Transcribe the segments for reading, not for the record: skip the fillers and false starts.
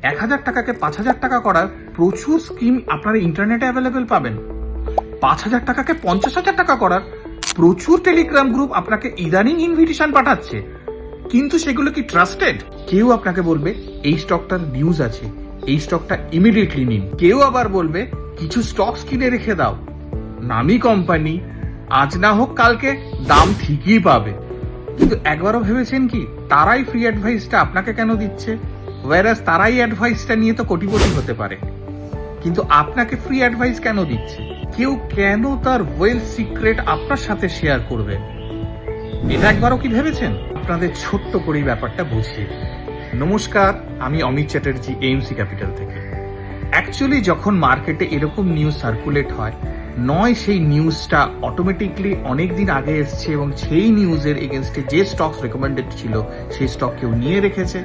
1000 টাকাকে 5000 টাকা করার প্রচুর স্কিম আপনারা ইন্টারনেটে অ্যাভেলেবেল পাবেন। 5000 টাকাকে 50,000 টাকা করার প্রচুর টেলিগ্রাম গ্রুপ আপনাকে ইদানিং ইনভিটেশন পাঠাচ্ছে, কিন্তু সেগুলো কি ট্রাস্টেড? কেউ আপনাকে বলবে এই স্টকটার নিউজ আছে, এই স্টকটা ইমিডিয়েটলি নিন। কেউ আবার বলবে কিছু স্টকস কিনে রেখে দাও, নামি কোম্পানি, আজ না হোক কালকে দাম ঠিকই পাবে। কিন্তু একবারও ভেবেছেন কি তারাই ফ্রি অ্যাডভাইসটা আপনাকে কেন দিচ্ছে? ওয়ারাস তারাই অ্যাডভাইসটা নিয়ে তো কোটিপতি হতে পারে, কিন্তু আপনাকে ফ্রি অ্যাডভাইস কেন দিচ্ছে? কেউ কেন তার ওয়েলথ সিক্রেট আপনার সাথে শেয়ার করবে? এটা একবারও কি ভেবেছেন? আপনাদের ছোট্ট করেই ব্যাপারটা বুঝিয়ে। নমস্কার, আমি অমিত চ্যাটার্জি, এএমসি ক্যাপিটাল থেকে। অ্যাকচুয়ালি যখন মার্কেটে এরকম নিউজ সার্কুলেট হয়, নয় সেই নিউজটা অটোমেটিকলি অনেক দিন আগে এসছে এবং সেই নিউজের এগেনস্টে যে স্টকস রেকমেন্ডেড ছিল সেই স্টক কেউ নিয়ে রেখেছে,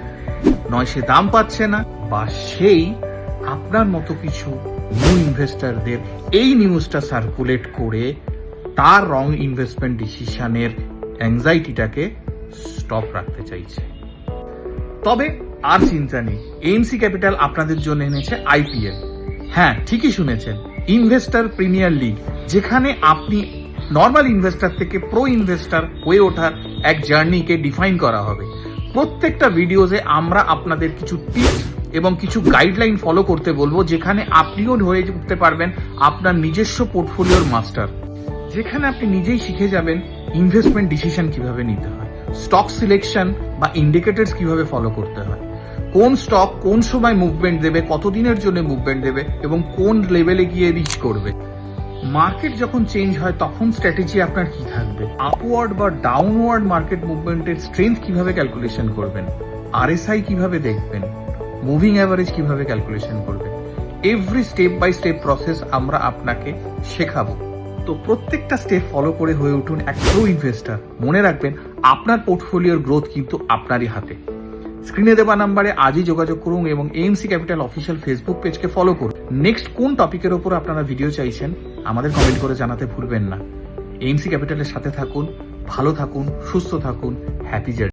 নয় সে দাম পাচ্ছে না, বা সেই আপনার মতো কিছু নিউ ইনভেস্টরদের এই নিউজটা সার্কুলেট করে তার রং ইনভেস্টমেন্ট ডিসিশনের অ্যাংজাইটিটাকে স্টপ রাখতে চাইছে। তবে আর চিন্তা নেই, এএমসি ক্যাপিটাল আপনাদের জন্য এনেছে আইপিএল। হ্যাঁ, ঠিকই শুনেছেন, ইনভেস্টর প্রিমিয়ার লিগ, যেখানে আপনি নর্মাল ইনভেস্টর থেকে প্রো ইনভেস্টর হয়ে ওঠার এক জার্নিকে ডিফাইন করা হবে। প্রত্যেকটা ভিডিওতে আমরা আপনাদের কিছু টিপস এবং কিছু গাইডলাইন ফলো করতে বলবো, যেখানে আপনিও হয়ে উঠতে পারবেন আপনার নিজস্ব পোর্টফোলিওর মাস্টার, যেখানে আপনি নিজেই শিখে যাবেন ইনভেস্টমেন্ট ডিসিশন কিভাবে নিতে হয়, স্টক সিলেকশন বা ইন্ডিকেটরস কিভাবে ফলো করতে হয়, কোন স্টক কোন সময় মুভমেন্ট দেবে, কতদিনের জন্য মুভমেন্ট দেবে এবং কোন লেভেলে গিয়ে রিচ করবে। মার্কেট যখন চেঞ্জ হয় তখন স্ট্র্যাটেজি আপনার কি থাকবে, আপওয়ার্ড বা ডাউনওয়ার্ড মার্কেট মুভমেন্টের স্ট্রেংথ কিভাবে ক্যালকুলেশন করবেন, আরএসআই কিভাবে দেখবেন, মুভিং অ্যাভারেজ কিভাবে ক্যালকুলেশন করবেন, every step by step process আমরা আপনাকে শেখাবো। তো প্রত্যেকটা স্টেপ ফলো করে হয়ে উঠুন এক প্রো ইনভেস্টর। মনে রাখবেন, আপনার পোর্টফোলিওর গ্রোথ কিন্তু আপনারই হাতে। স্ক্রিনে দেওয়া নাম্বারে আজই যোগাযোগ করুন এবং এএমসি ক্যাপিটাল অফিসিয়াল ফেসবুক পেজকে ফলো করুন। নেক্সট কোন টপিকের ওপর আপনারা ভিডিও চাইছেন আমাদের কমেন্ট করে জানাতে ভুলবেন না। এএমসি ক্যাপিটালের সাথে থাকুন, ভালো থাকুন, সুস্থ থাকুন, হ্যাপি জার্নি।